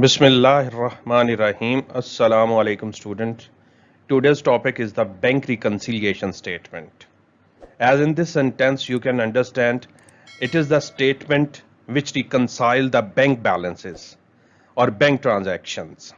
Bismillahirrahmanirrahim. Assalamu alaikum, student. Today's topic is the bank reconciliation statement. As in this sentence, you can understand it is the statement which reconcile the bank balances or bank transactions.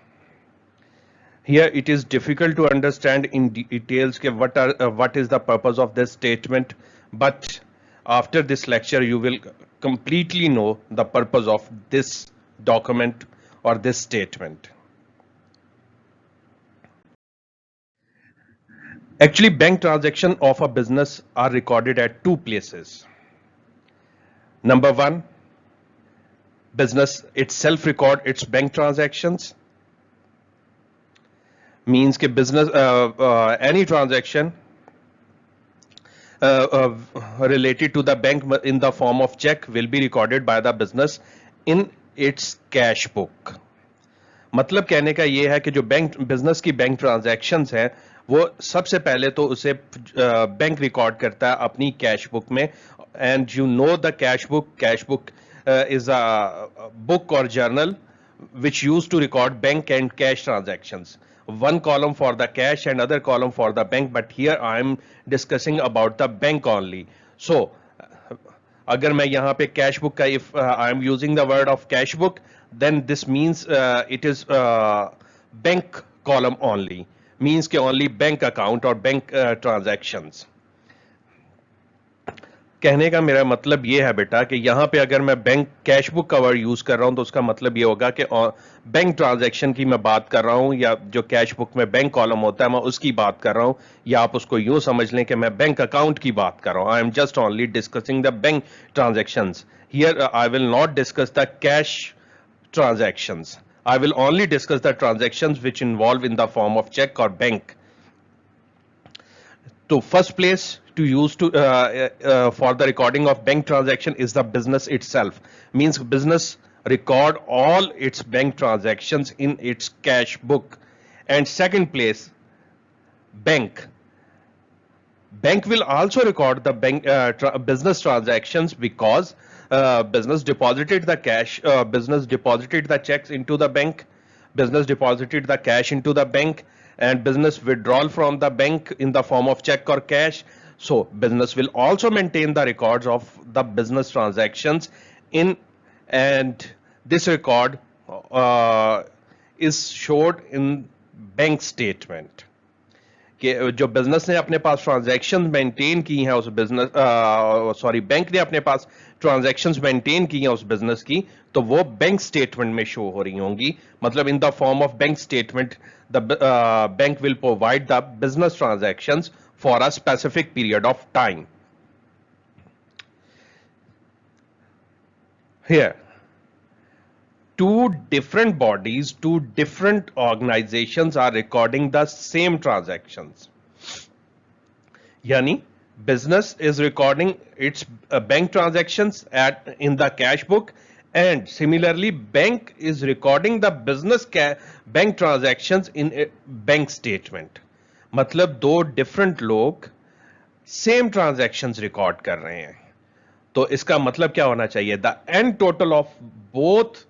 Here it is difficult to understand in details what is the purpose of this statement, but after this lecture you will completely know the purpose of this document or this statement. Actually, bank transactions of a business are recorded at two places. Number one, business itself record its bank transactions. Means कि business any transaction related to the bank in the form of check will be recorded by the business in its cash book. मतलब कहने का ये है कि जो bank business की bank transactions हैं वो सबसे पहले तो उसे बैंक रिकॉर्ड करता है अपनी कैश बुक में. And you know the cash book is a book और journal which used to record bank and cash transactions. One column for the cash and other column for the bank, but here I am discussing about the bank only. So अगर मैं यहाँ पे cash book का if I am using the word of cash book, then this means it is bank column only, means कि only bank account or bank transactions. कहने का मेरा मतलब ये है बेटा कि यहाँ पे अगर मैं बैंक कैश बुक का वर्ड यूज कर रहा हूँ तो उसका मतलब ये होगा कि बैंक ट्रांजैक्शन की मैं बात कर रहा हूँ या जो कैश बुक में बैंक कॉलम होता है मैं उसकी बात कर रहा हूँ, या आप उसको यूं समझ लें कि मैं बैंक अकाउंट की बात कर रहा हूँ. I am just only discussing the bank transactions. Here I will not discuss the cash transactions. I will only discuss the transactions which involve in the form of check or bank. So first place to use to for the recording of bank transaction is the business itself. Means business record all its bank transactions in its cash book. And second place, bank. Bank will also record the bank business transactions because business deposited the cash, business deposited the checks into the bank, business deposited the cash into the bank, and business withdrawal from the bank in the form of check or cash. So business will also maintain the records of the business transactions in, and this record is showed in bank statement. कि जो business ने अपने पास transaction maintain की हैं उस business bank ने अपने पास transactions maintain की हैं उस बिजनेस की, तो वो बैंक स्टेटमेंट में शो हो रही होंगी. मतलब इन the form of bank statement the bank will provide the business transactions for a specific period of time. Here two different bodies, two different organizations are recording the same transactions. Yani business is recording its bank transactions in the cash book, and similarly bank is recording the business bank transactions in a bank statement. मतलब दो different लोग same transactions record कर रहे हैं, तो इसका मतलब क्या होना चाहिए? The end total of both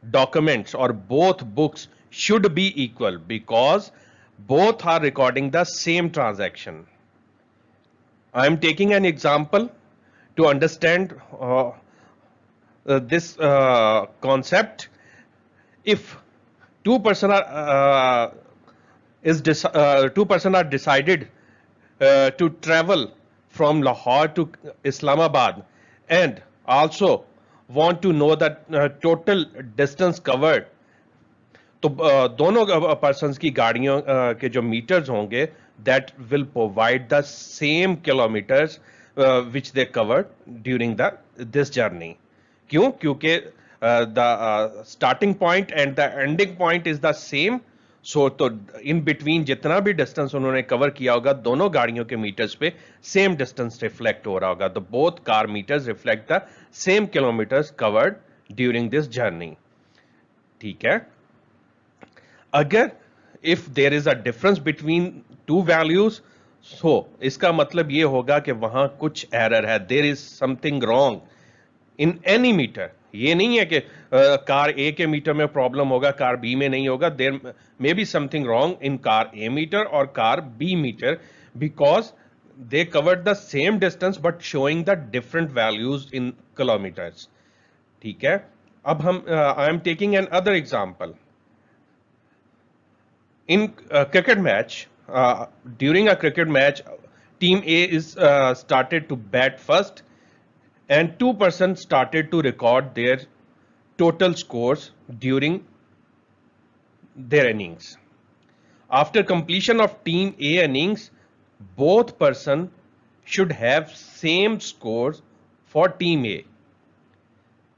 documents or both books should be equal because both are recording the same transaction. I am taking an example to understand this concept. If two person are decided to travel from Lahore to Islamabad and also want to know the total distance covered, तो दोनों persons की गाड़ियों के जो metres होंगे that will provide the same kilometers which they covered during this journey. क्यों? क्योंकि the starting point and the ending point is the same. सो तो इन बिटवीन जितना भी डिस्टेंस उन्होंने कवर किया होगा दोनों गाड़ियों के मीटर्स पे सेम डिस्टेंस रिफ्लेक्ट हो रहा होगा. तो both car meters reflect the same kilometres covered during this journey. ठीक है. अगर if there is a difference between two values, so इसका मतलब ये होगा कि वहां कुछ एरर है, there is something wrong in any meter. ये नहीं है कि कार ए के मीटर में प्रॉब्लम होगा, कार बी में नहीं होगा. There may be something wrong in car A meter और car B meter because they covered the same distance but showing the different values in kilometers. ठीक है. अब हम I am taking another example. In a cricket match, during a cricket match, team A is started to bat first, and two persons started to record their total scores during their innings. After completion of team A innings, both person should have same scores for team A.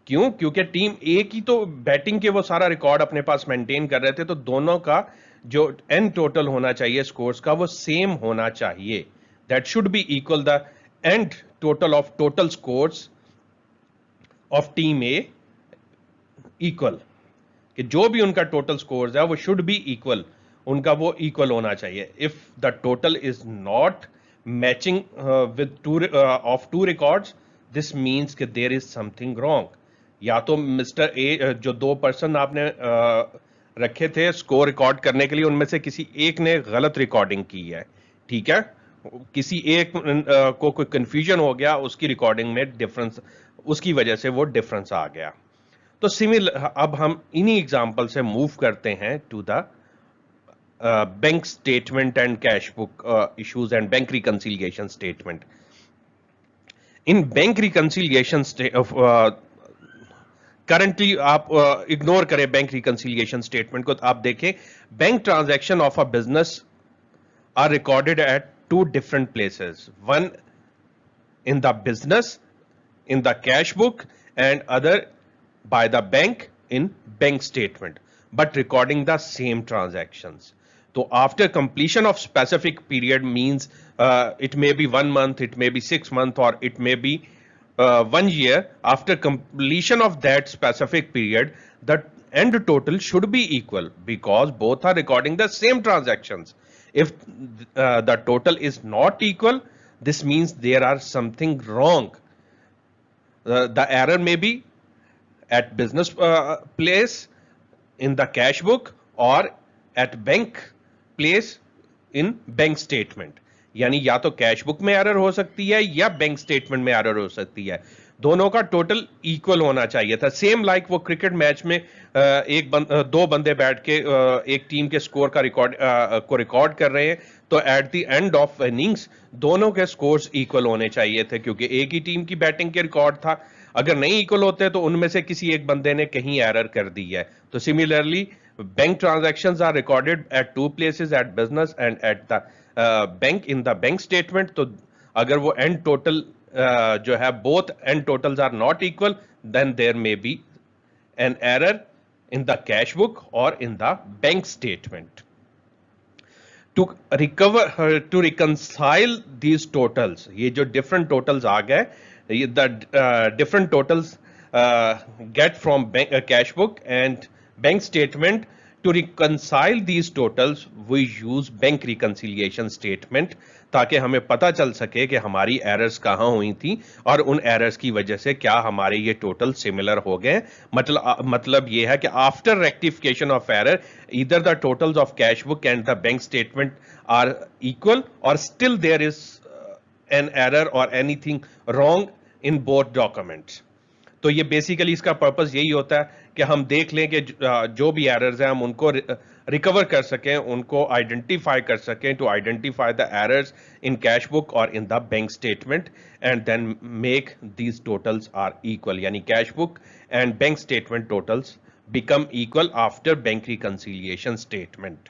क्यों? क्योंकि team ए की तो batting के वो सारा record अपने पास maintain कर रहे थे, तो दोनों का जो एन टोटल होना चाहिए स्कोर्स का वो सेम होना चाहिए. That should be equal the end total of total scores of team A equal, कि जो भी उनका टोटल स्कोर्स है वो शुड बी इक्वल, उनका वो इक्वल होना चाहिए. If the total is not matching with two records, this means कि देयर इज समथिंग रॉन्ग. या तो मिस्टर ए, जो दो पर्सन आपने रखे थे स्कोर रिकॉर्ड करने के लिए, उनमें से किसी एक ने गलत रिकॉर्डिंग की है. ठीक है, किसी एक को कोई कंफ्यूजन हो गया, उसकी रिकॉर्डिंग में डिफरेंस, उसकी वजह से वो डिफरेंस आ गया. तो सिमिलर अब हम इन्हीं एग्जांपल से मूव करते हैं to the bank statement and cash book issues and bank reconciliation statement. In bank reconciliation currently आप इग्नोर करें बैंक रिकंसिलिएशन स्टेटमेंट को, तो आप देखें bank transaction of a business are recorded at two different places, one in the business in the cash book and other by the bank in bank statement, but recording the same transactions. So after completion of specific period means it may be 1 month, it may be 6 months, or it may be 1 year. After completion of that specific period, the end total should be equal because both are recording the same transactions. If the total is not equal, this means there are something wrong. The error may be at business place in the cash book or at bank place in bank statement. यानी या तो cash book में error हो सकती है या bank statement में error हो सकती है. दोनों का टोटल इक्वल होना चाहिए था. सेम लाइक वो क्रिकेट मैच में दो बंदे बैठ के एक टीम के स्कोर का रिकॉर्ड कर रहे हैं, तो at the end of innings दोनों के स्कोर्स इक्वल होने चाहिए थे, क्योंकि एक ही टीम की बैटिंग के रिकॉर्ड था. अगर नहीं इक्वल होते तो उनमें से किसी एक बंदे ने कहीं एरर कर दी है. तो similarly bank transactions are recorded at two places, at business and at the bank in the bank statement. तो अगर वो एंड टोटल जो है both end totals are not equal, then there may be an error in the cash book or in the bank statement. To reconcile these totals, ये जो different totals आ गए, the different totals get from cash book and bank statement. To reconcile these totals, we use bank reconciliation statement, ताकि हमें पता चल सके कि हमारी एरर्स कहाँ हुई थी और उन एरर्स की वजह से क्या हमारे ये टोटल सिमिलर हो गए. मतलब ये है कि after rectification of error, either the totals of cash book and the bank statement are equal और still there is an error और anything wrong in both documents. तो ये बेसिकली इसका पर्पस यही होता है कि हम देख लें कि जो भी एरर्स हैं हम उनको रिकवर कर सकें, उनको आइडेंटिफाई कर सकें, to identify the errors in cash book और in the bank statement, and then make these totals are equal. यानी cash book and bank statement totals become equal after bank reconciliation statement.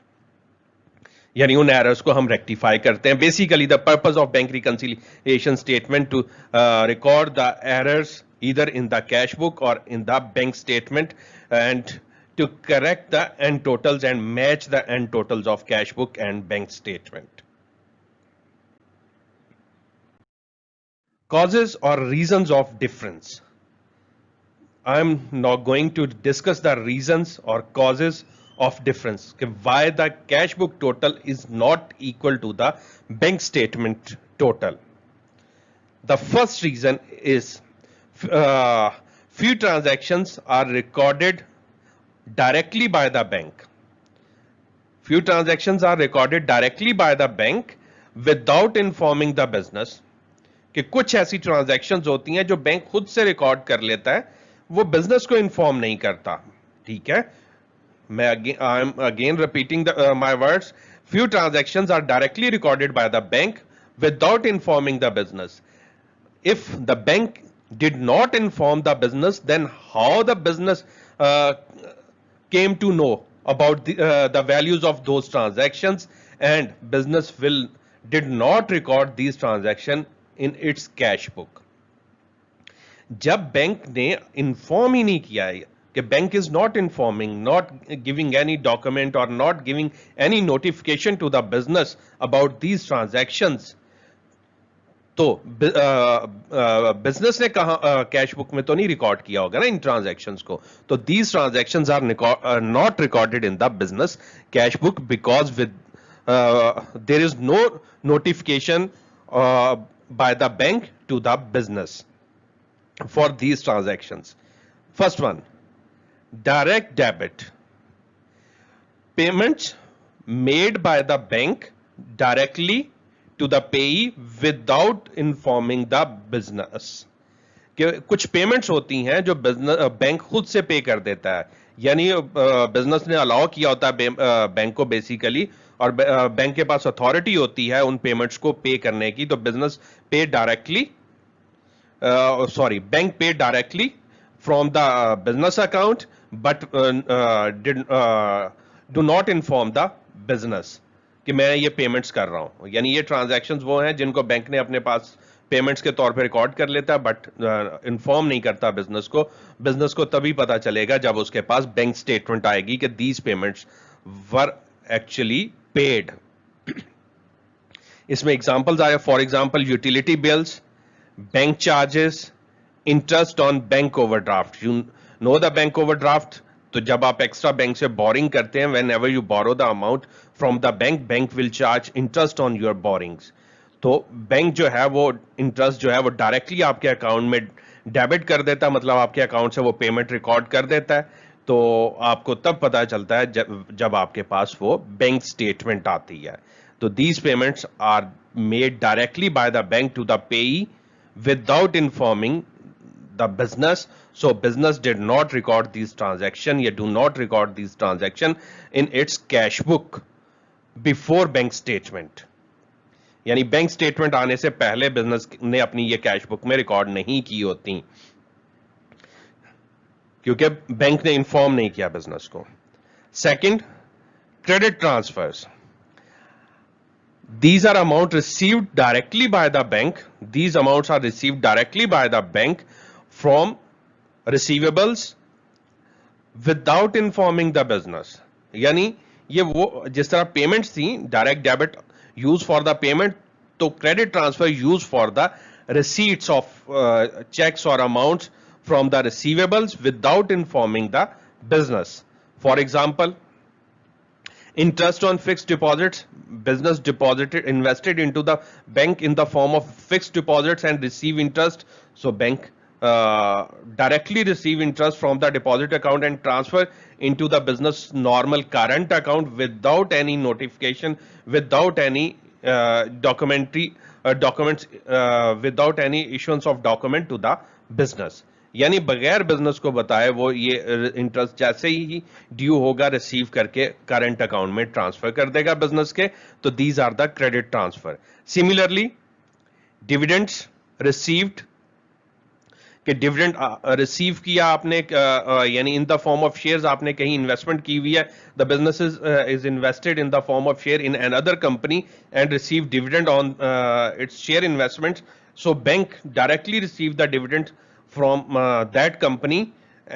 यानी उन errors को हम rectify करते हैं. Basically the purpose of bank reconciliation statement to record the errors either in the cash book or in the bank statement, and to correct the end totals and match the end totals of cash book and bank statement. Causes or reasons of difference. I am now going to discuss the reasons or causes of difference, why the cash book total is not equal to the bank statement total. The first reason is few transactions are recorded directly by the bank. Few transactions are recorded directly by the bank without informing the business. कि कुछ ऐसी transactions होती हैं जो bank खुद से record कर लेता है, वो बिजनेस को इन्फॉर्म नहीं करता. ठीक है, मैं I am again repeating my words. Few transactions are directly recorded by the bank without informing the business. If the bank did not inform the business, then how the business came to know about the values of those transactions, and business did not record these transactions in its cash book. जब bank ने inform ही नहीं किया है कि bank is not informing, not giving any document और not giving any notification to the business about these transactions, तो business ने कहा कैश बुक में तो नहीं रिकॉर्ड किया होगा ना इन ट्रांजैक्शंस को. तो these transactions are not recorded in the business cash book because with there is no notification by the bank to the business for these transactions. First one, direct debit. Payments made by the bank directly to the payee without informing the business. कि कुछ payments होती हैं जो business bank खुद से पे कर देता है, यानी बिजनेस ने अलाउ किया होता है बैंक को बेसिकली, और बैंक के पास अथॉरिटी होती है उन पेमेंट्स को पे करने की. तो बिजनेस पे डायरेक्टली बैंक पे directly from the business account but do not inform the business कि मैं ये पेमेंट्स कर रहा हूं. यानी ये ट्रांजैक्शंस वो हैं जिनको बैंक ने अपने पास पेमेंट्स के तौर पे रिकॉर्ड कर लेता है बट इन्फॉर्म नहीं करता बिजनेस को. बिजनेस को तभी पता चलेगा जब उसके पास बैंक स्टेटमेंट आएगी कि these payments were actually paid. इसमें एग्जांपल्स आए, for example utility bills, bank charges, interest on bank overdraft. You know the bank overdraft. तो जब आप एक्स्ट्रा बैंक से बोरिंग करते हैं, whenever you borrow the amount from the bank will charge interest on your borrowings. तो bank जो है वो इंटरेस्ट जो है वो डायरेक्टली आपके अकाउंट में डेबिट कर देता है, मतलब आपके अकाउंट से वो पेमेंट रिकॉर्ड कर देता है. तो आपको तब पता चलता है जब आपके पास वो बैंक स्टेटमेंट आती है. तो these payments are made directly by the bank to the payee without informing the business. So business did not record these transaction, you do not record these transaction in its cash book before bank statement. यानी bank statement आने से पहले business ने अपनी ये cash book में record नहीं की होती, क्योंकि बैंक ने इन्फॉर्म नहीं किया बिजनेस को. Second, credit transfers. These are amount received directly by the bank. These amounts are received directly by the bank from receivables without informing the business. यानी ये वो जिस तरह पेमेंट्स थी, direct debit use for the payment, तो credit transfer use for the receipts of checks or amounts from the receivables without informing the business. For example, interest on fixed deposits. Business invested into the bank in the form of fixed deposits and receive interest. So bank directly receive interest from the deposit account and transfer into the business normal current account without any notification, without any documents, without any issuance of document to the business. यानी बगैर business को बताए वो ये interest जैसे ही due होगा receive करके करंट अकाउंट में ट्रांसफर कर देगा बिजनेस के. तो these are the credit transfer. Similarly dividends received, कि डिविडेंड रिसीव किया आपने, यानी in the form of shares आपने कहीं इन्वेस्टमेंट की हुई है, the business is invested in the form of share in another company and receive dividend on its share investment. So bank directly receive the dividend from that company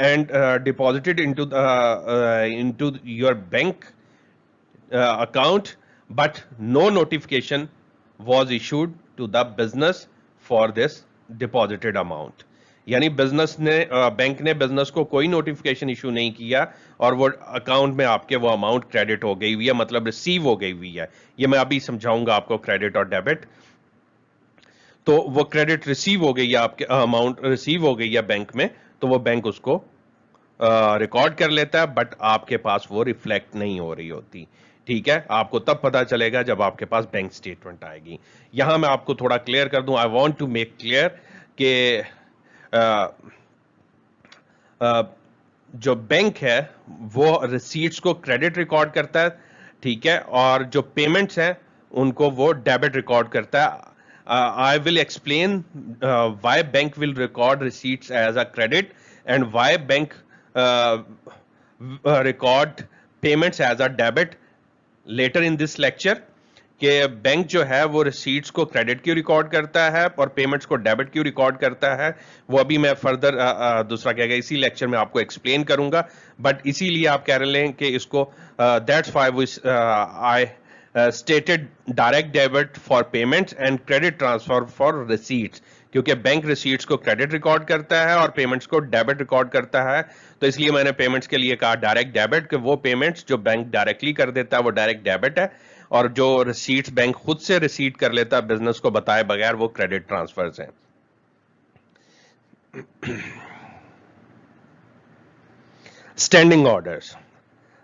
and deposited into your bank account, but no notification was issued to the business for this deposited amount. यानी business ने bank ने business को कोई notification issue नहीं किया और वो account में आपके वो अमाउंट क्रेडिट हो गई हुई है, मतलब रिसीव हो गई हुई है. ये मैं अभी समझाऊंगा आपको क्रेडिट और डेबिट. तो वो क्रेडिट रिसीव हो गई है, आपके अमाउंट रिसीव हो गई है बैंक में, तो वो बैंक उसको रिकॉर्ड कर लेता है, बट आपके पास वो रिफ्लेक्ट नहीं हो रही होती। ठीक है, आपको तब पता चलेगा जब आपके पास बैंक स्टेटमेंट आएगी। यहां मैं आपको थोड़ा क्लियर कर दूं, I want to make clear कि जो बैंक है वो रिसीट्स को क्रेडिट रिकॉर्ड करता है, ठीक है, और जो पेमेंट्स हैं उनको वो डेबिट रिकॉर्ड करता है। I will explain why bank will record receipts as a credit and why bank record payments as a debit later in this lecture कि बैंक जो है वो रिसीट्स को क्रेडिट क्यों रिकॉर्ड करता है और पेमेंट्स को डेबिट क्यों रिकॉर्ड करता है, वो अभी मैं फर्दर दूसरा क्या इसी लेक्चर में आपको एक्सप्लेन करूंगा। बट इसीलिए आप कह रहे हैं कि इसको that's why I stated direct debit for payments and credit transfer for receipts, क्योंकि बैंक रिसीट्स को क्रेडिट रिकॉर्ड करता है और पेमेंट्स को डेबिट रिकॉर्ड करता है। तो इसलिए मैंने पेमेंट्स के लिए कहा डायरेक्ट डेबिट, कि वो पेमेंट्स जो बैंक डायरेक्टली कर देता है वो डायरेक्ट डेबिट है, और जो रिसीट्स बैंक खुद से रिसीट कर लेता है बिजनेस को बताए बगैर वो क्रेडिट ट्रांसफर्स हैं। Standing orders,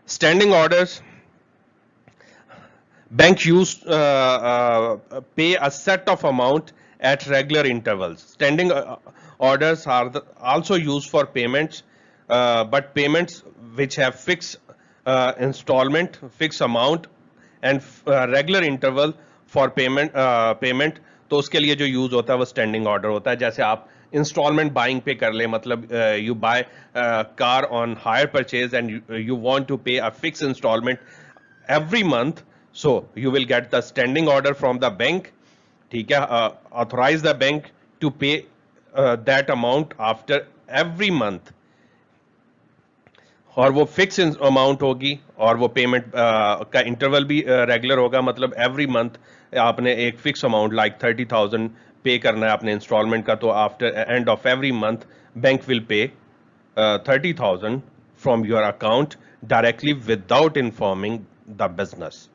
standing orders bank used pay a set of amount at regular intervals. Standing orders are also used for payments, but payments which have fixed installment, fixed amount and regular interval for payment, तो उसके लिए जो use होता है वो standing order होता है। जैसे आप इंस्टॉलमेंट बाइंग पे कर ले, मतलब you buy car on hire purchase and you want to pay a fix instalment every month, so you will get the standing order from the bank, ठीक है, authorize the bank to pay that amount after every month, और वो fix amount होगी और वो payment का interval भी regular होगा, मतलब एवरी मंथ आपने एक फिक्स अमाउंट लाइक 30,000 पे करना है अपने इंस्टॉलमेंट का, तो after end of every month bank will pay 30,000 from your account directly without informing the business,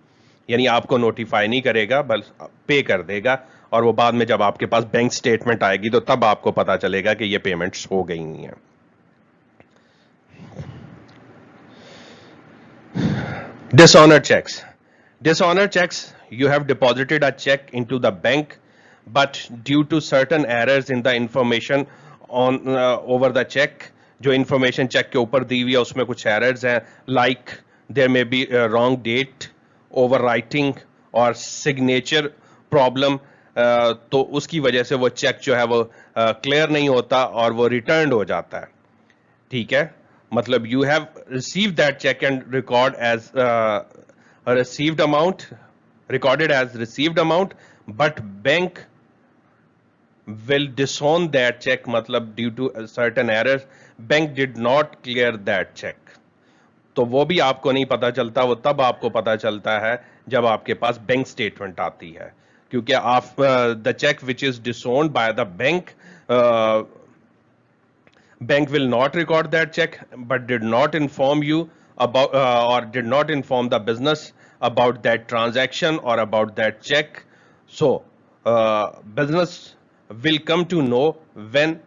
यानी आपको नोटिफाई नहीं करेगा, बस पे कर देगा, और वो बाद में जब आपके पास बैंक स्टेटमेंट आएगी तो तब आपको पता चलेगा कि ये पेमेंट्स हो गई हैं। Dishonored checks. Dishonored checks, you have deposited a check into the bank, but due to certain errors in the information on over the check, जो information check के ऊपर दी हुई है उसमें कुछ errors हैं, like there may be a wrong date, overwriting और signature problem, तो उसकी वजह से वो चेक जो है वो क्लियर नहीं होता और वो रिटर्न हो जाता है। ठीक है, मतलब you have receive that cheque and record as received amount, recorded as received amount, but bank will disown that check, मतलब due to certain errors bank did not clear that check, तो वो भी आपको नहीं पता चलता, वो तब आपको पता चलता है जब आपके पास बैंक स्टेटमेंट आती है, क्योंकि आप the cheque which is dishonoured by the bank, bank will not record that check but did not inform you about or did not inform the business about that transaction or about that check, so business will come to know when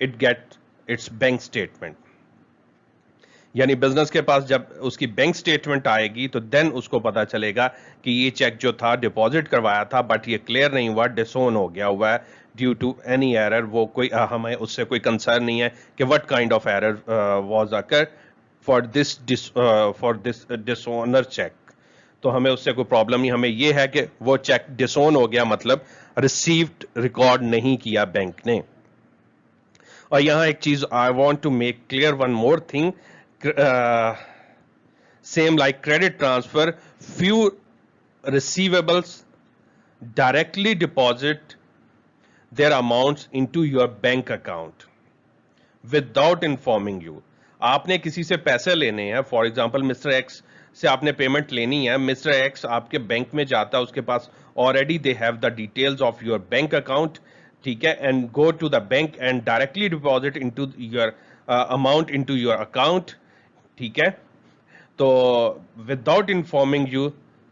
it get its bank statement, यानी business के पास जब उसकी bank statement आएगी तो then उसको पता चलेगा कि ये चेक जो था डिपॉजिट करवाया था बट ये क्लियर नहीं हुआ, डिसोन हो गया हुआ है ड्यू टू एनी एरर, वो कोई हमें उससे कोई कंसर्न नहीं है कि what kind of error was occur for this dishonour cheque, तो हमें उससे कोई प्रॉब्लम नहीं, हमें ये है कि वो चेक डिसोन हो गया, मतलब रिसीव्ड रिकॉर्ड नहीं किया बैंक ने। और यहां एक चीज I want to make clear one more thing, same like credit transfer, few receivables directly deposit their amounts into your bank account without informing you. आपने किसी से पैसे लेने हैं, फॉर एग्जाम्पल मिस्टर एक्स से आपने पेमेंट लेनी है, मिस्टर एक्स आपके बैंक में जाता है, उसके पास already they have the details of your bank account, ठीक है, and go to the bank and directly deposit into your amount into your account, ठीक है, तो without informing you,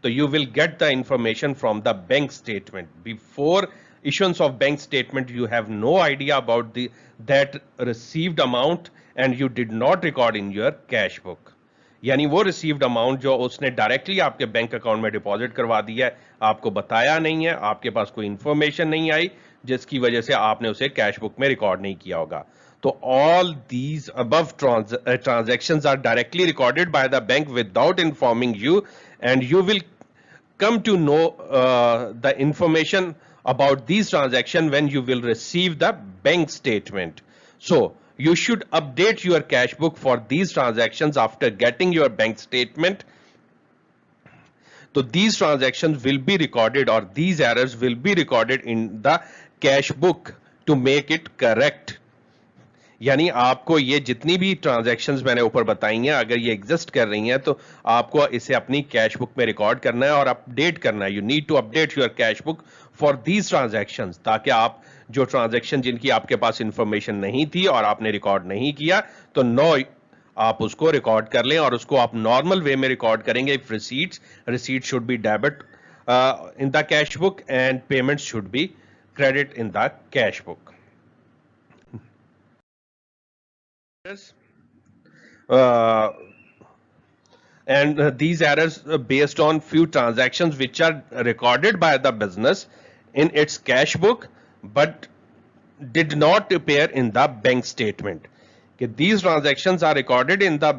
तो you will get the information from the bank statement before issuance of bank statement, you have no idea about that received amount and you did not record in your cash book. यानी वो received amount जो उसने directly आपके bank account में deposit करवा दिया है, आपको बताया नहीं है, आपके पास कोई इंफॉर्मेशन नहीं आई जिसकी वजह से आपने उसे कैश बुक में रिकॉर्ड नहीं किया होगा. तो all these above transactions are directly recorded by the bank without informing you, and you will come to know the information about these transactions when you will receive the bank statement. So you should update your cash book for these transactions after getting your bank statement. So these transactions will be recorded, or these errors will be recorded in the cash book to make it correct. यानी आपको ये जितनी भी transactions मैंने ऊपर बताई हैं, अगर ये एग्जिस्ट कर रही हैं तो आपको इसे अपनी कैश बुक में रिकॉर्ड करना है और अपडेट करना है. You need to update your cash book for these transactions, ताकि आप जो ट्रांजैक्शन जिनकी आपके पास इंफॉर्मेशन नहीं थी और आपने रिकॉर्ड नहीं किया, तो नो आप उसको रिकॉर्ड कर लें और उसको आप नॉर्मल वे में रिकॉर्ड करेंगे. If receipt should be debit in the cash book and payment should be credit in the cash book. And these errors based on few transactions which are recorded by the business in its cash book but did not appear in the bank statement. These transactions are recorded in the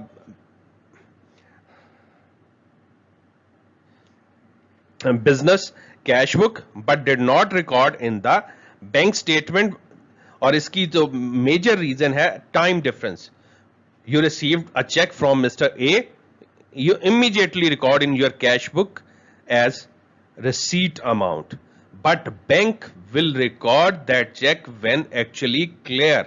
business cash book but did not record in the bank statement. और इसकी जो major reason है time difference. You received a check from Mr. A, you immediately record in your cash book as receipt amount, but bank will record that check when actually clear.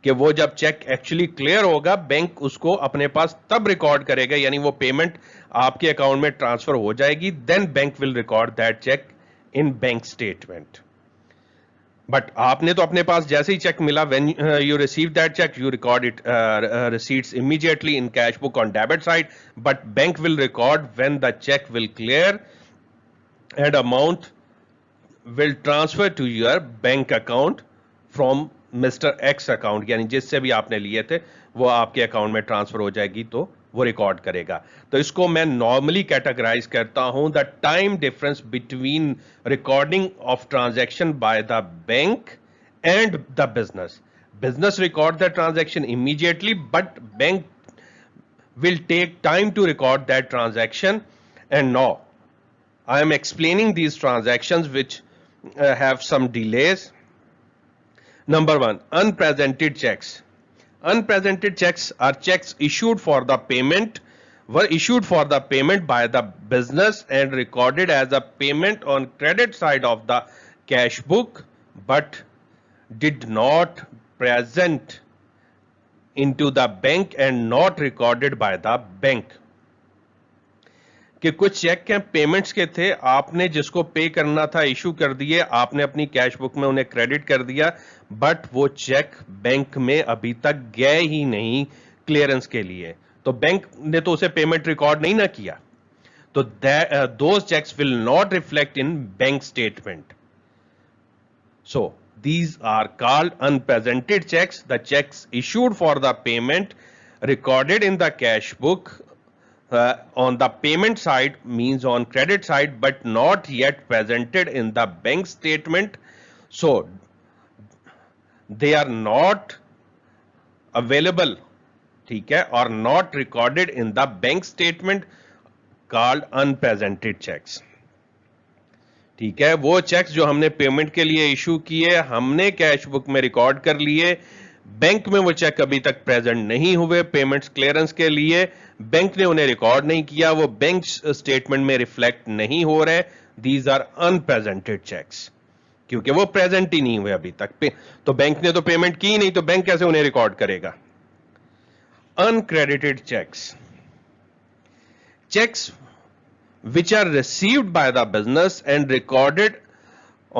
कि वो जब check actually clear होगा, bank उसको अपने पास तब record करेगा, यानी वो पेमेंट आपके अकाउंट में ट्रांसफर हो जाएगी, then bank will record that cheque in bank statement. But आपने तो अपने पास जैसे ही चेक मिला, when you receive that cheque you record it receipts immediately in cash book on debit side, but bank will record when the check will clear and amount will transfer to your bank account from Mr. X account. यानी जिससे भी आपने लिए थे वो आपके account में transfer हो जाएगी, तो वो रिकॉर्ड करेगा. तो इसको मैं नॉर्मली कैटेगराइज करता हूं the time difference between recording of transaction bye the bank and the business. Business record the transaction immediately, but bank will take time to record that transaction. And now I am explaining these transactions which have some delays. Number one, unpresented checks. Unpresented checks are checks issued for the payment, were issued for the payment by the business and recorded as a payment on credit side of the cash book, but did not present into the bank and not recorded by the bank. कि कुछ check हैं payments के थे, आपने जिसको पे करना था इशू कर दिए, आपने अपनी कैश बुक में उन्हें क्रेडिट कर दिया, बट वो चेक बैंक में अभी तक गए ही नहीं क्लियरेंस के लिए, तो बैंक ने तो उसे पेमेंट रिकॉर्ड नहीं ना किया, तो those cheques will not reflect in bank statement. So these are called unpresented checks. The checks issued for the payment recorded in the cash book on the payment side, means on credit side, but not yet presented in the bank statement. So they are not available, ठीक है, or not recorded in the bank statement, called unpresented checks. ठीक है, वो checks जो हमने payment के लिए issue किए, हमने कैश बुक में रिकॉर्ड कर लिए, बैंक में वो चेक अभी तक प्रेजेंट नहीं हुए पेमेंट्स क्लियरेंस के लिए, बैंक ने उन्हें रिकॉर्ड नहीं किया, वो बैंक स्टेटमेंट में रिफ्लेक्ट नहीं हो रहे, दीज आर अनप्रेजेंटेड चेक्स, क्योंकि वो प्रेजेंट ही नहीं हुए अभी तक. तो बैंक ने तो पेमेंट की नहीं, तो बैंक कैसे उन्हें रिकॉर्ड करेगा. Uncredited cheques, checks which are received by the business and recorded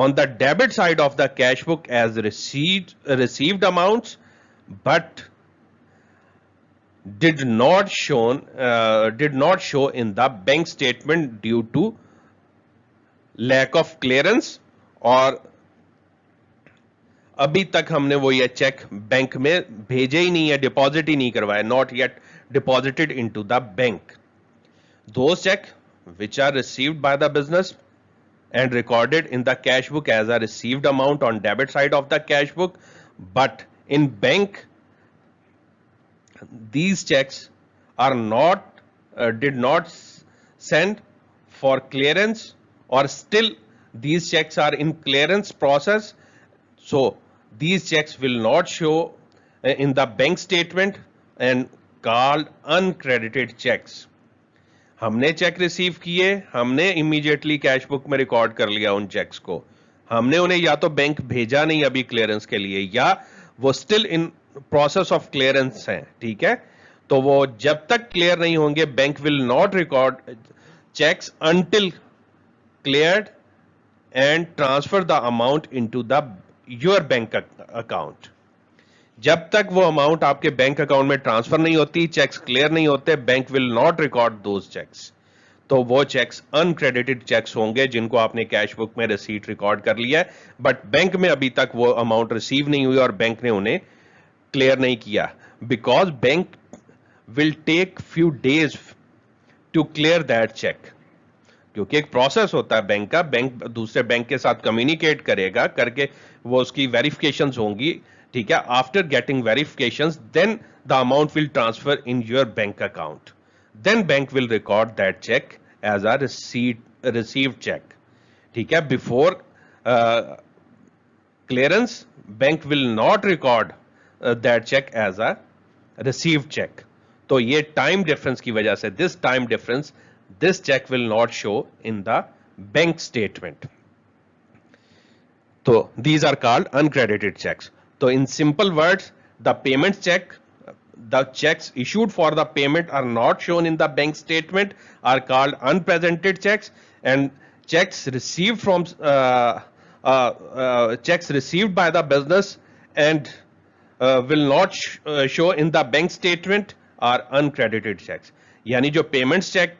on the debit side of the cash book as received amounts, but did not show in the bank statement due to lack of clearance, और अभी तक हमने वो ये cheque bank में भेजे ही नहीं है, डिपॉजिट ही नहीं करवाया, not yet deposited into the bank. Those check which are received by the business and recorded in the cash book as a received amount on debit side of the cash book, but in bank these checks are not did not send for clearance, or still these checks are in clearance process, so these checks will not show in the bank statement and called uncredited checks. हमने check receive किए, हमने immediately cash book में record कर लिया उन checks को, हमने उन्हें या तो बैंक भेजा नहीं अभी क्लियरेंस के लिए, या वो still in process of clearance है. ठीक है, तो वो जब तक क्लियर नहीं होंगे bank will not record cheques until cleared and transfer the amount into the your bank account. जब तक वो अमाउंट आपके बैंक अकाउंट में ट्रांसफर नहीं होती, चेक्स क्लियर नहीं होते, bank will not record those cheques. तो वो चेक्स अनक्रेडिटेड चेक्स होंगे जिनको आपने कैश बुक में रिसीट रिकॉर्ड कर लिया है, बट बैंक में अभी तक वो अमाउंट रिसीव नहीं हुई और बैंक ने उन्हें क्लियर नहीं किया, because bank will take few days to clear that cheque. क्योंकि एक प्रोसेस होता है बैंक का, बैंक दूसरे बैंक के साथ कम्युनिकेट करेगा, करके वो उसकी वेरिफिकेशंस होंगी. ठीक है, after getting verifications then the amount will transfer in your bank account, then bank will record that cheque as a received cheque. ठीक है, before clearance bank will not record that cheque as a received cheque. तो ये time difference की वजह से, this time difference, this check will not show in the bank statement. So these are called uncredited checks. So in simple words, the payment check, the checks issued for the payment are not shown in the bank statement, are called unpresented checks, and checks received from checks received by the business and will not show in the bank statement are uncredited checks. यानी जो payments check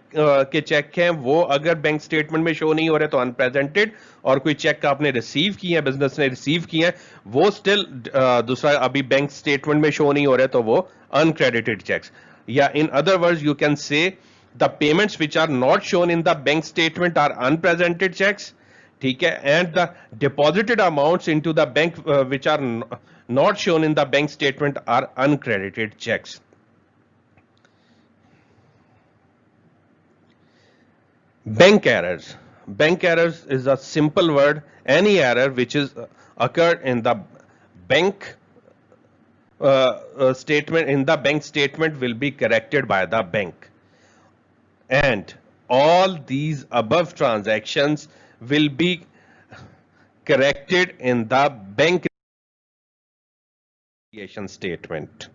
के check हैं वो अगर bank statement में show नहीं हो रहे तो अनप्रेजेंटेड, और कोई चेक आपने रिसीव किए हैं, बिजनेस ने रिसीव किए हैं, वो स्टिल दूसरा अभी बैंक स्टेटमेंट में शो नहीं हो रहे तो वो अनक्रेडिटेड चेक्स. या in other words you can say the payments which are not shown in the bank statement are unpresented cheques. ठीक है, and the deposited amounts into the bank which are not shown in the bank statement are uncredited cheques. Bank errors. Bank errors is a simple word. Any error which is occurred in the bank statement, in the bank statement, will be corrected by the bank. And all these above transactions will be corrected in the bank reconciliation statement.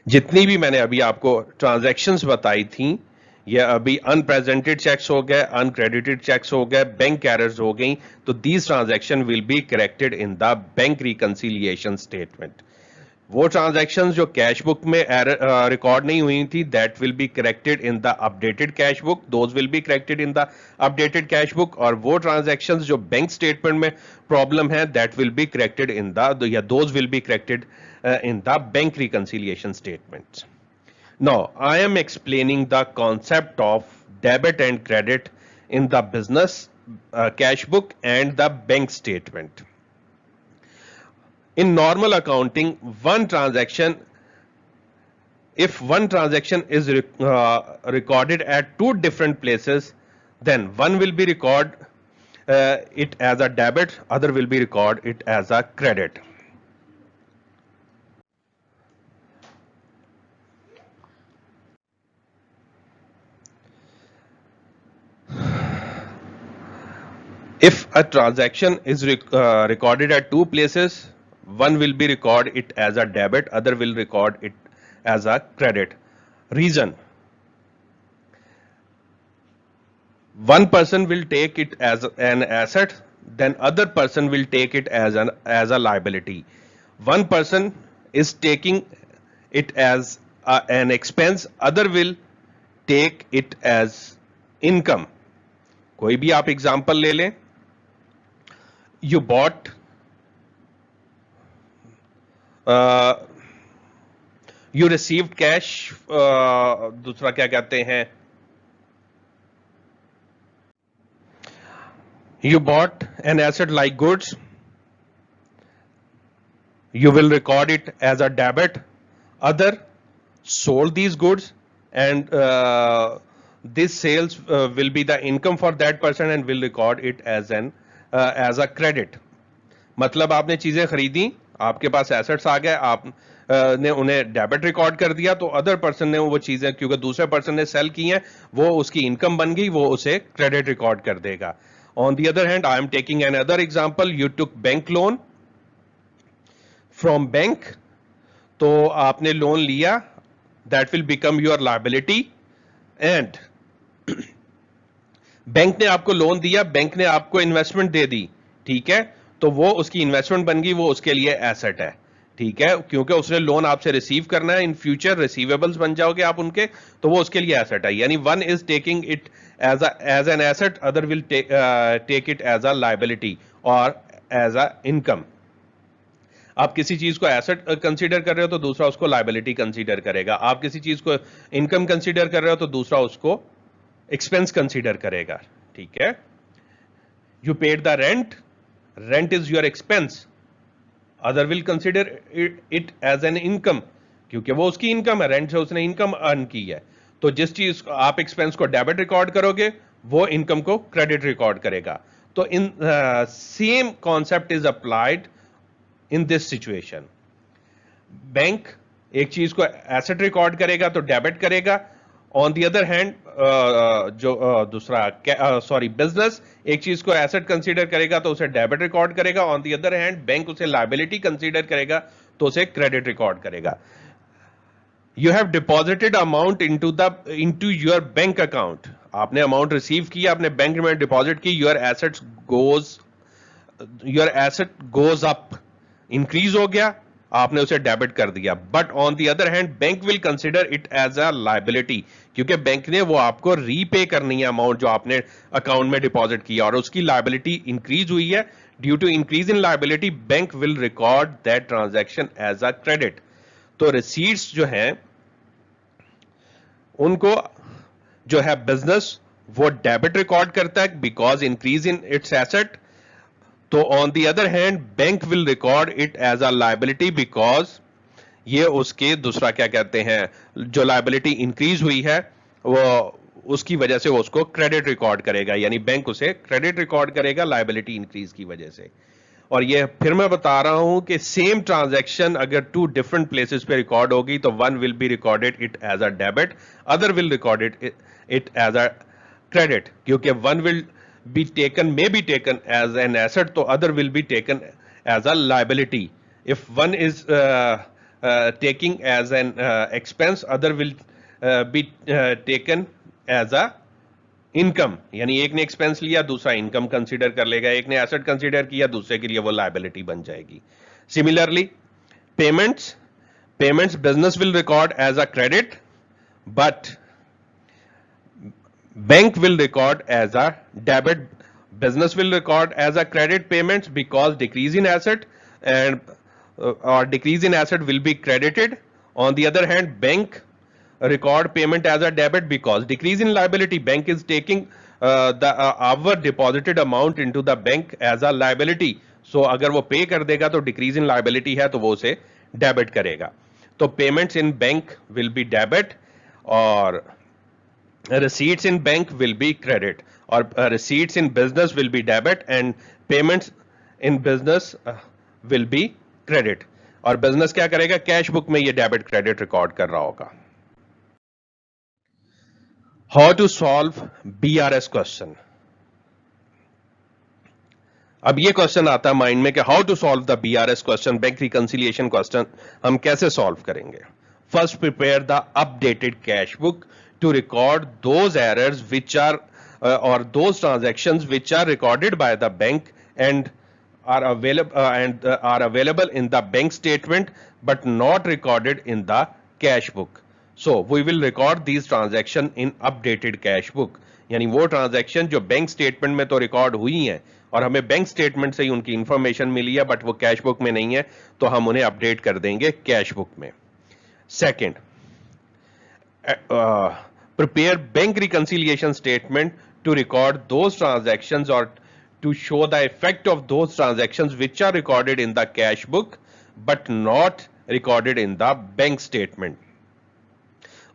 जितनी भी मैंने अभी आपको transactions बताई थी, ये अभी unrepresented checks हो गए, अनक्रेडिटेड चेक्स हो गए, बैंक एरर्स हो गई, तो these transaction will be corrected in the bank reconciliation statement. वो ट्रांजैक्शंस जो कैश बुक में रिकॉर्ड नहीं हुई थी, that will be corrected in the updated cash book, those will be corrected in the updated cash book. और वो transactions जो bank statement में प्रॉब्लम है, that will be corrected in the, या those will be corrected in the bank reconciliation statements. Now, I am explaining the concept of debit and credit in the business cash book and the bank statement. In normal accounting, if one transaction is recorded at two different places, then one will be record it as a debit, other will be record it as a credit. If a transaction is recorded at two places, one will be record it as a debit, other will record it as a credit. Reason: one person will take it as an asset, then other person will take it as a liability. One person is taking it as an expense, other will take it as income. कोई भी आप example ले लें. You bought you received cash. दूसरा क्या कहते हैं, you bought an asset like goods, you will record it as a debit. Other sold these goods, and this sales will be the income for that person and will record it as a credit. मतलब आपने चीजें खरीदी, आपके पास assets आ गए, आप ने उन्हें debit record कर दिया, तो अदर पर्सन ने वो चीजें, क्योंकि दूसरे पर्सन ने सेल की हैं, वो उसकी इनकम बन गई, वो उसे क्रेडिट रिकॉर्ड कर देगा. On the other hand, I am taking an other example. You took bank loan from bank, तो आपने लोन लिया, that will become your liability. And bank ने आपको लोन दिया, बैंक ने आपको इन्वेस्टमेंट दे दी, ठीक है, तो वो उसकी इन्वेस्टमेंट बन गई, वो उसके लिए एसेट है, ठीक है, क्योंकि उसने लोन आपसे रिसीव करना है, इन फ्यूचर रिसीवेबल्स बन जाओगे आप उनके, तो वो उसके लिए एसेट है. यानी one is taking it as an asset, other will take it as a liability और एज अ इनकम. आप किसी चीज को एसेट कंसीडर कर रहे हो तो दूसरा उसको लायबिलिटी कंसीडर करेगा. आप किसी चीज को इनकम कंसीडर कर रहे हो तो दूसरा उसको एक्सपेंस कंसीडर करेगा, ठीक है. You paid the rent, rent is your expense, other will consider it as an income, क्योंकि वो उसकी इनकम है, रेंट से उसने इनकम अर्न की है. तो जिस चीज आप एक्सपेंस को डेबिट रिकॉर्ड करोगे, वो इनकम को क्रेडिट रिकॉर्ड करेगा. तो in same concept is applied in this situation. Bank एक चीज को एसेट रिकॉर्ड करेगा तो डेबिट करेगा. On the other hand, business एक चीज को एसेट कंसीडर करेगा तो उसे डेबिट रिकॉर्ड करेगा. On the other hand, bank उसे लायबिलिटी कंसीडर करेगा तो उसे क्रेडिट रिकॉर्ड करेगा. You have deposited amount into your bank account. आपने अमाउंट रिसीव किया, आपने बैंक में डिपॉजिट की. Your asset goes up, increase हो गया, आपने उसे डेबिट कर दिया. But on the other hand, bank will consider it as a liability, क्योंकि बैंक ने वो आपको रीपे करनी है अमाउंट जो आपने अकाउंट में डिपॉजिट किया, और उसकी लायबिलिटी इंक्रीज हुई है. Due to increase in liability, bank will record that transaction as a credit. तो रिसीट्स जो हैं उनको जो है बिजनेस वो डेबिट रिकॉर्ड करता है because increase in its asset. तो on the other hand, bank will record it as a liability because ये उसके दूसरा क्या कहते हैं, जो लायबिलिटी इंक्रीज हुई है वो उसकी वजह से वो उसको क्रेडिट रिकॉर्ड करेगा. यानी बैंक उसे क्रेडिट रिकॉर्ड करेगा लायबिलिटी इंक्रीज की वजह से. और ये फिर मैं बता रहा हूं कि सेम ट्रांजैक्शन अगर टू डिफरेंट प्लेसेस पे रिकॉर्ड होगी तो one will be recorded it as a debit, other will recorded it as a credit. क्योंकि one will be taken, may be taken as an asset, so other will be taken as a liability. If one is taking as an expense, other will be taken as a income. यानी एक ने expense लिया, दूसरा income consider कर लेगा, एक ने asset consider किया, दूसरे के लिए वो लायबिलिटी बन जाएगी. Similarly payments business will record as a credit, but bank will record as a debit, business will record as a credit payments because decrease in asset and or decrease in asset will be credited. On the other hand, bank record payment as a debit because decrease in liability, bank is taking the our deposited amount into the bank as a liability. So अगर वो पे कर देगा तो decrease in liability है तो वो उसे डेबिट करेगा. तो payments in bank will be debit और receipts in bank will be credit, or receipts in business will be debit and payments in business will be credit. और business क्या करेगा, कैश बुक में ये डेबिट क्रेडिट रिकॉर्ड कर रहा होगा. How to solve BRS question. अब ये क्वेश्चन आता है माइंड में कि how to solve the BRS question, bank reconciliation question हम कैसे सॉल्व करेंगे. First, prepare the updated cash book to record those errors which are or those transactions which are recorded by the bank and are available in the bank statement but not recorded in the cash book. So we will record these transactions in updated cash book. यानी वो transaction जो bank statement में तो record हुई हैं और हमें bank statement से ही उनकी इंफॉर्मेशन मिली है बट वो कैश बुक में नहीं है, तो हम उन्हें अपडेट कर देंगे कैश बुक में. Second, prepare bank reconciliation statement to record those transactions or to show the effect of those transactions which are recorded in the cash book but not recorded in the bank statement.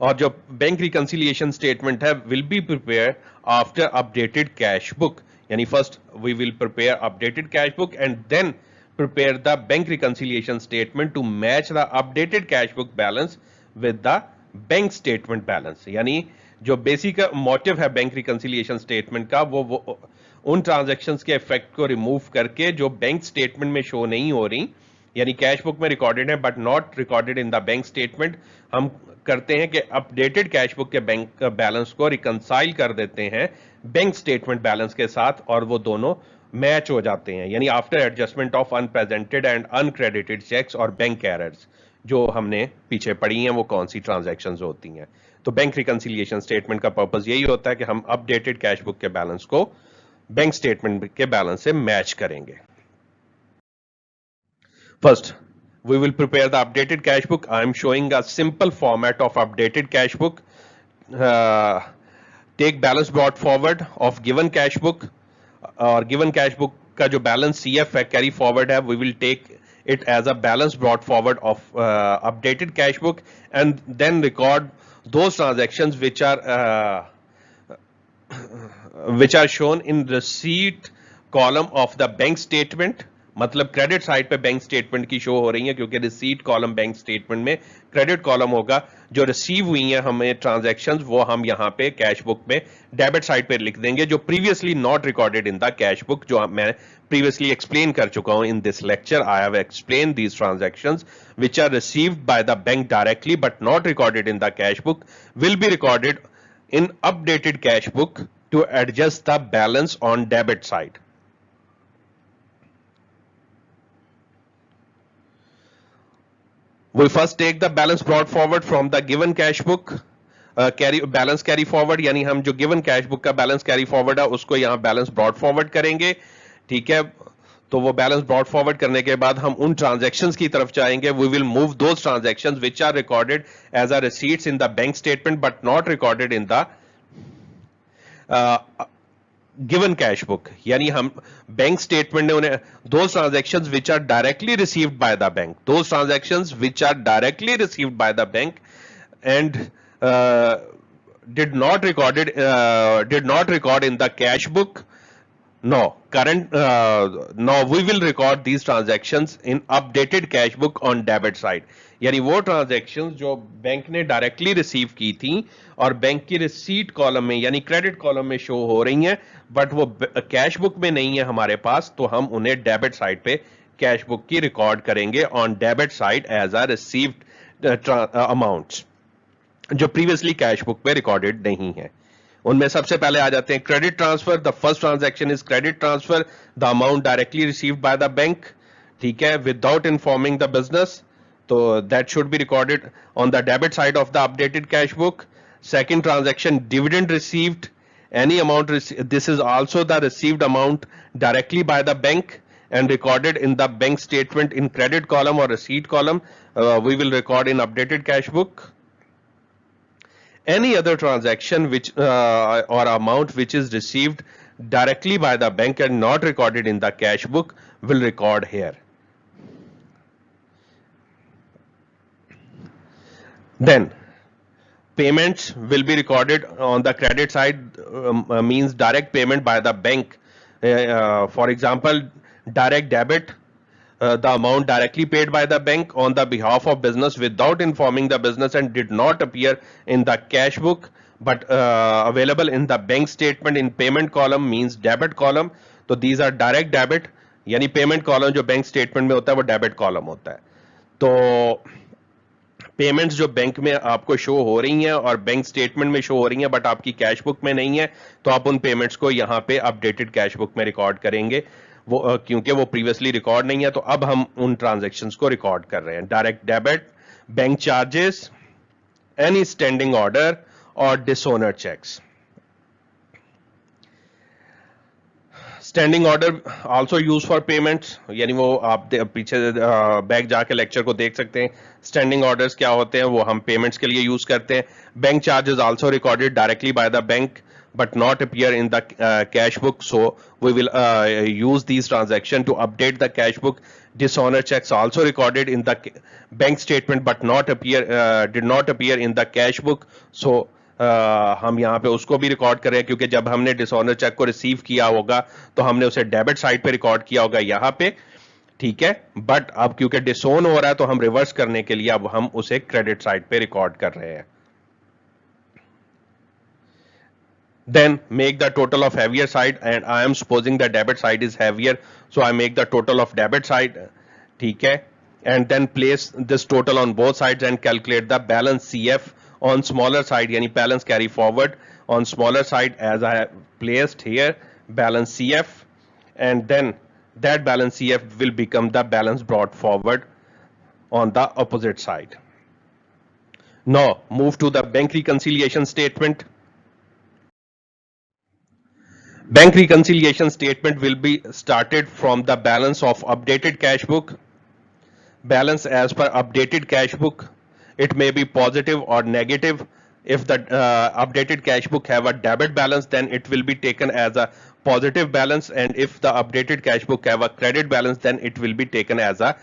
और जो bank reconciliation statement है will be prepare after updated cash book, यानी first we will prepare updated cash book and then prepare the bank reconciliation statement to match the updated cash book balance with the bank statement balance. यानी जो basic motive है bank reconciliation statement का वो उन transactions के effect को remove करके जो बैंक स्टेटमेंट में शो नहीं हो रही, यानी कैश बुक में रिकॉर्डेड है but not recorded in the bank statement, हम करते हैं कि अपडेटेड कैश बुक के बैंक बैलेंस को रिकंसाइल कर देते हैं बैंक स्टेटमेंट बैलेंस के साथ और वो दोनों मैच हो जाते हैं. यानी after adjustment of unpresented and uncredited cheques और बैंक एरर्स जो हमने पीछे पढ़ी हैं वो कौन सी ट्रांजैक्शंस होती हैं. तो बैंक रिकंसिलिएशन स्टेटमेंट का पर्पस यही होता है कि हम अपडेटेड कैश बुक के बैलेंस को बैंक स्टेटमेंट के बैलेंस से मैच करेंगे. First, we will prepare the updated cash book. I am showing a simple format of updated cash book. Take balance brought forward of given cash book और given cash book का जो balance CF है carry forward है, we will take it as a balance brought forward of updated cash book and then record those transactions which are shown in receipt column of the bank statement. मतलब credit side पे bank statement की show हो रही है क्योंकि receipt column bank statement में credit column होगा. जो रिसीव हुई हैं हमें ट्रांजैक्शंस वो हम यहां पे कैश बुक में डेबिट साइड पे लिख देंगे जो previously not recorded in the cash book, जो मैं प्रीवियसली एक्सप्लेन कर चुका हूं in this lecture. I have explain these transactions which are received by the bank directly but not recorded in the cash book will be recorded in updated cash book to adjust the balance on debit side. We first take the balance brought forward from the given cash book, balance carry forward, यानी हम जो given cash book का balance carry forward है उसको यहाँ balance brought forward करेंगे. ठीक है, तो वो balance brought forward करने के बाद हम उन transactions की तरफ जाएंगे. We will move those transactions which are recorded as a receipts in the bank statement but not recorded in the given cash book. यानी हम बैंक स्टेटमेंट ने उन्हें those transactions which are directly received by the bank, those transactions which are directly received by the bank and did not record in the cash book. No, now we will record these transactions in updated cash book on debit side. यानी वो transactions जो bank ने directly receive की थी और bank की receipt column में यानी क्रेडिट कॉलम में शो हो रही हैं बट वो कैश बुक में नहीं है हमारे पास, तो हम उन्हें डेबिट साइड पे कैश बुक की रिकॉर्ड करेंगे on debit side as a received amounts जो प्रीवियसली कैश बुक पे रिकॉर्डेड नहीं है. उनमें सबसे पहले आ जाते हैं credit transfer. The first transaction is credit transfer, the amount directly received by the bank. ठीक है, विदाउट इन्फॉर्मिंग द बिजनेस, तो that should be recorded on the debit side of the updated cash book. Second transaction, dividend received, any amount this is also the received amount directly by the bank and recorded in the bank statement in credit column or receipt column. We will record in updated cash book. Any other transaction which or amount which is received directly by the bank and not recorded in the cash book will record here. Then payments will be recorded on the credit side, means direct payment by the bank. For example, direct debit, the amount directly paid by the bank on the behalf of business without informing the business and did not appear in the cash book but available in the bank statement in payment column means debit column. So these are direct debit, यानी payment column जो bank statement में होता है वो debit column होता है. तो payments जो बैंक में आपको शो हो रही हैं और बैंक स्टेटमेंट में शो हो रही हैं बट आपकी कैश बुक में नहीं है, तो आप उन पेमेंट्स को यहां पे अपडेटेड कैश बुक में रिकॉर्ड करेंगे वो क्योंकि वो प्रीवियसली रिकॉर्ड नहीं है. तो अब हम उन ट्रांजैक्शंस को रिकॉर्ड कर रहे हैं. Direct debit, bank charges, any standing order और dishonour cheques. Standing order also use for payments, यानी वो आप पीछे बैक जाके लेक्चर को देख सकते हैं। स्टैंडिंग ऑर्डर्स क्या होते हैं, वो हम पेमेंट्स के लिए यूज करते हैं। Bank charges also recorded directly by the bank but not appear in the cash book, so we will use these transaction to update the cash book. Dishonor checks also recorded in the bank statement but not appear did not appear in the cash book, so हम यहाँ पे उसको भी record कर रहे हैं, क्योंकि जब हमने डिसऑनर चेक को रिसीव किया होगा तो हमने उसे डेबिट साइड पे रिकॉर्ड किया होगा यहाँ पे, ठीक है। बट अब क्योंकि डिसोन हो रहा है तो हम रिवर्स करने के लिए अब हम उसे क्रेडिट साइड पे रिकॉर्ड कर रहे हैं। Then make the total of heavier side, and I am supposing the debit side is heavier, so I make the total of debit side, ठीक है, and then place this total on both sides and calculate the balance CF on smaller side, यानी balance carry forward on smaller side as I have placed here balance CF, and then that balance CF will become the balance brought forward on the opposite side. Now move to the bank reconciliation statement. Bank reconciliation statement will be started from the balance of updated cash book. Balance as per updated cash book. It may be positive or negative. If the updated cash book have a debit balance, then it will be taken as a positive balance, and if the updated cash book have a credit balance, then it will be taken as a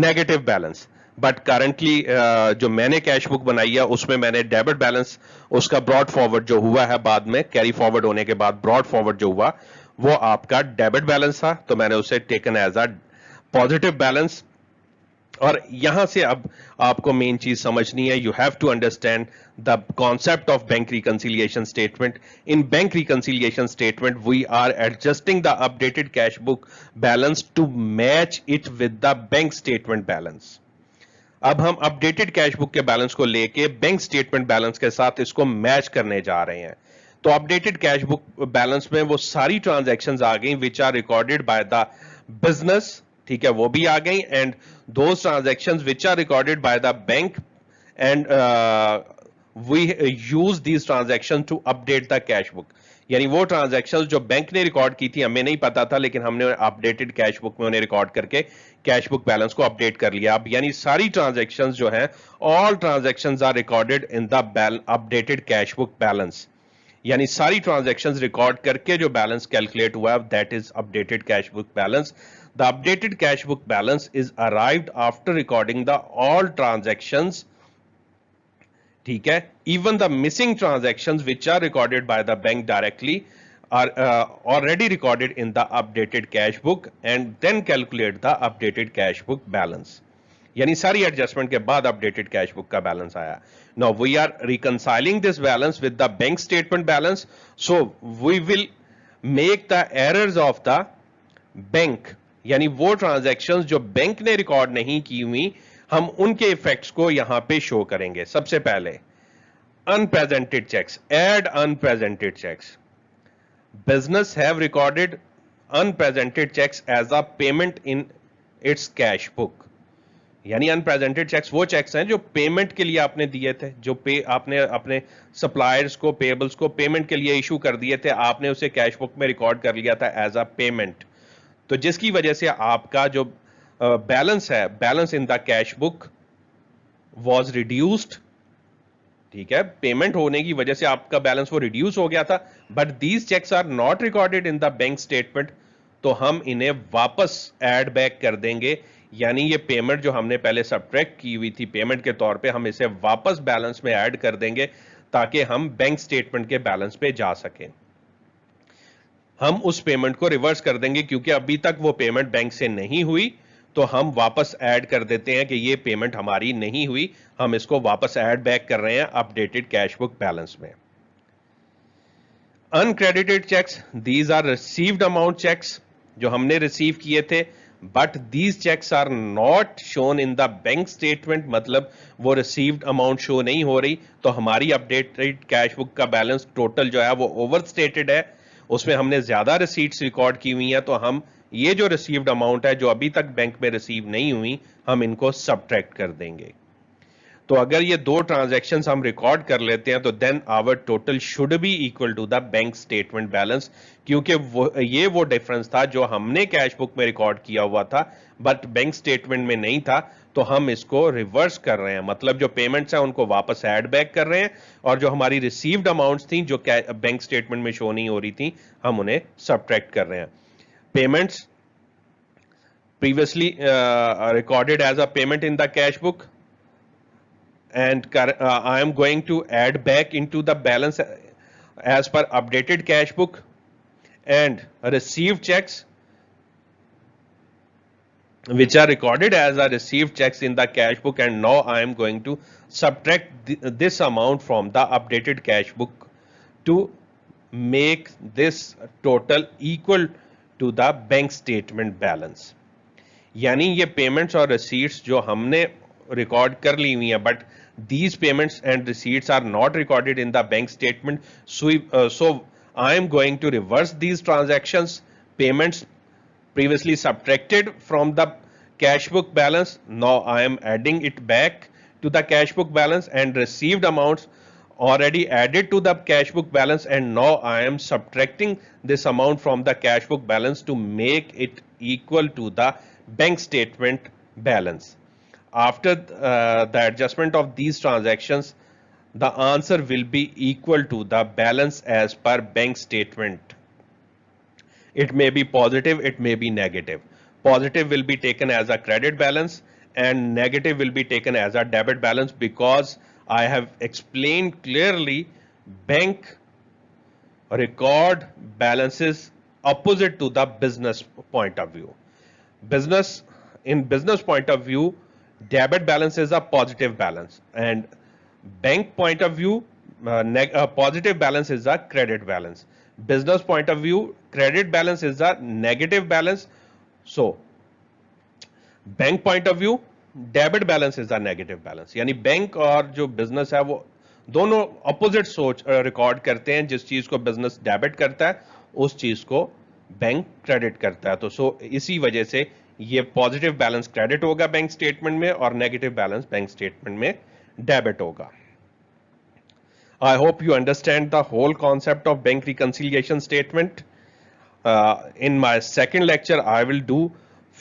negative balance. But currently जो मैंने cash book बनाई है उसमें मैंने debit balance उसका brought forward जो हुआ है बाद में कैरी फॉरवर्ड होने के बाद ब्रॉड फॉरवर्ड जो हुआ वो आपका डेबिट बैलेंस था, तो मैंने उसे taken as a positive balance. और यहां से अब आपको मेन चीज समझनी है, you have to understand the concept of bank reconciliation statement. In bank reconciliation statement we are adjusting the updated cash book balance to match it with the bank statement balance. अब हम updated cash book के balance को लेके bank statement balance के साथ इसको match करने जा रहे हैं। तो अपडेटेड कैश बुक बैलेंस में वो सारी ट्रांजैक्शंस आ गई which are recorded by the business, ठीक है, वो भी आ गई, and those transactions which are recorded by the bank, and we use these transactions to update the cash book. यानी वो ट्रांजैक्शंस जो बैंक ने रिकॉर्ड की थी हमें नहीं पता था, लेकिन हमने अपडेटेड कैश बुक में उन्हें रिकॉर्ड करके कैश बुक बैलेंस को अपडेट कर लिया। अब यानी सारी ट्रांजैक्शंस जो हैं, all transactions are recorded in the updated cash book balance. यानी सारी ट्रांजैक्शंस रिकॉर्ड करके जो बैलेंस कैलकुलेट हुआ that is updated cash book balance. The updated cash book balance is arrived after recording the all transactions, ठीक है, even the missing transactions which are recorded by the bank directly are already recorded in the updated cash book, and then calculate the updated cash book balance। यानी सारी adjustment के बाद updated cash book का balance आया। Now we are reconciling this balance with the bank statement balance, so we will make the errors of the bank, यानी वो transactions जो bank ने रिकॉर्ड नहीं की हुई हम उनके इफेक्ट्स को यहां पे शो करेंगे। सबसे पहले unpresented cheques, add unpresented cheques. Business have recorded unpresented cheques as a payment in its cash book. यानी अनप्रेजेंटेड चेक्स वो चेक्स हैं जो पेमेंट के लिए आपने दिए थे, जो आपने अपने सप्लायर्स को, पेबल्स को पेमेंट के लिए इशू कर दिए थे, आपने उसे कैश बुक में रिकॉर्ड कर लिया था एज अ पेमेंट। तो जिसकी वजह से आपका जो बैलेंस है, balance in the cash book was reduced, ठीक है, पेमेंट होने की वजह से आपका बैलेंस वो रिड्यूस हो गया था, but these cheques are not recorded in the bank statement, तो हम इन्हें वापस ऐड बैक कर देंगे। यानी ये पेमेंट जो हमने पहले सब्ट्रैक्ट की हुई थी पेमेंट के तौर पे, हम इसे वापस बैलेंस में ऐड कर देंगे ताकि हम बैंक स्टेटमेंट के बैलेंस पे जा सकें। हम उस पेमेंट को रिवर्स कर देंगे क्योंकि अभी तक वो पेमेंट बैंक से नहीं हुई, तो हम वापस ऐड कर देते हैं कि ये पेमेंट हमारी नहीं हुई, हम इसको वापस ऐड बैक कर रहे हैं अपडेटेड कैश बुक बैलेंस में। Uncredited cheques, these are received amount cheques, जो हमने रिसीव किए थे, but these cheques are not shown in the bank statement, मतलब वो रिसीव्ड अमाउंट शो नहीं हो रही, तो हमारी अपडेटेड कैश बुक का बैलेंस टोटल जो है वो ओवर स्टेटेड है, उसमें हमने ज्यादा रिसीट्स रिकॉर्ड की हुई हैं, तो हम ये जो रिसीव्ड अमाउंट है जो अभी तक बैंक में रिसीव नहीं हुई हम इनको सब्ट्रैक्ट कर देंगे। तो तो अगर ये दो ट्रांजैक्शंस हम रिकॉर्ड कर लेते हैं तो then our total should be equal to the bank statement balance, क्योंकि वो डिफरेंस था जो हमने कैश बुक में रिकॉर्ड किया हुआ था बट बैंक स्टेटमेंट में नहीं था। तो हम इसको रिवर्स कर रहे हैं, मतलब जो पेमेंट्स हैं उनको वापस ऐड बैक कर रहे हैं और जो हमारी रिसीव्ड अमाउंट्स थी जो बैंक स्टेटमेंट में शो नहीं हो रही थी हम उन्हें सब्ट्रैक्ट कर रहे हैं। Payments previously recorded as a payment in the cash book, and I am going to add back into the balance as per updated cash book, and received checks which are recorded as a received checks in the cash book, and now I am going to subtract this amount from the updated cash book to make this total equal to the bank statement balance. यानी ये payments और receipts जो हमने record कर ली हुई है but these payments and receipts are not recorded in the bank statement, so I am going to reverse these transactions. Payments previously subtracted from the cash book balance, now I am adding it back to the cash book balance, and received amounts already added to the cash book balance, and now I am subtracting this amount from the cash book balance to make it equal to the bank statement balance. After the adjustment of these transactions, the answer will be equal to the balance as per bank statement. It may be positive, it may be negative. Positive will be taken as a credit balance and negative will be taken as a debit balance, because I have explained clearly bank record balances opposite to the business point of view. In business point of view, debit balance is a positive balance, and bank point of view, positive balance is a credit balance. Business point of view, credit balance is a negative balance. So bank point of view, debit balance is a negative balance, यानी bank और जो business है वो दोनों opposite सोच record करते हैं। जिस चीज को बिजनेस डेबिट करता है उस चीज को बैंक क्रेडिट करता है। तो इसी वजह से ये पॉजिटिव बैलेंस क्रेडिट होगा बैंक स्टेटमेंट में और नेगेटिव बैलेंस बैंक स्टेटमेंट में डेबिट होगा। I hope you understand the whole concept of bank reconciliation statement. In my second lecture, I will do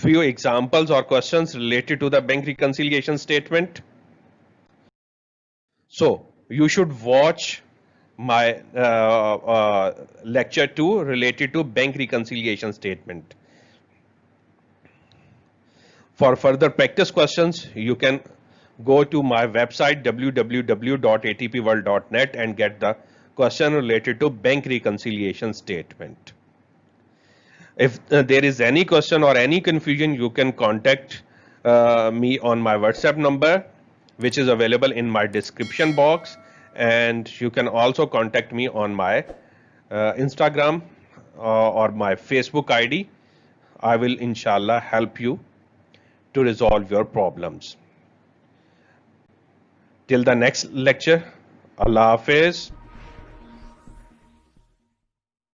few examples or questions related to the bank reconciliation statement. So you should watch my lecture 2 related to bank reconciliation statement. For further practice questions, you can go to my website www.atpworld.net and get the question related to bank reconciliation statement. If there is any question or any confusion, you can contact me on my WhatsApp number, which is available in my description box, and you can also contact me on my Instagram or my Facebook ID. I will inshallah help you to resolve your problems. Till the next lecture, Allah Hafiz.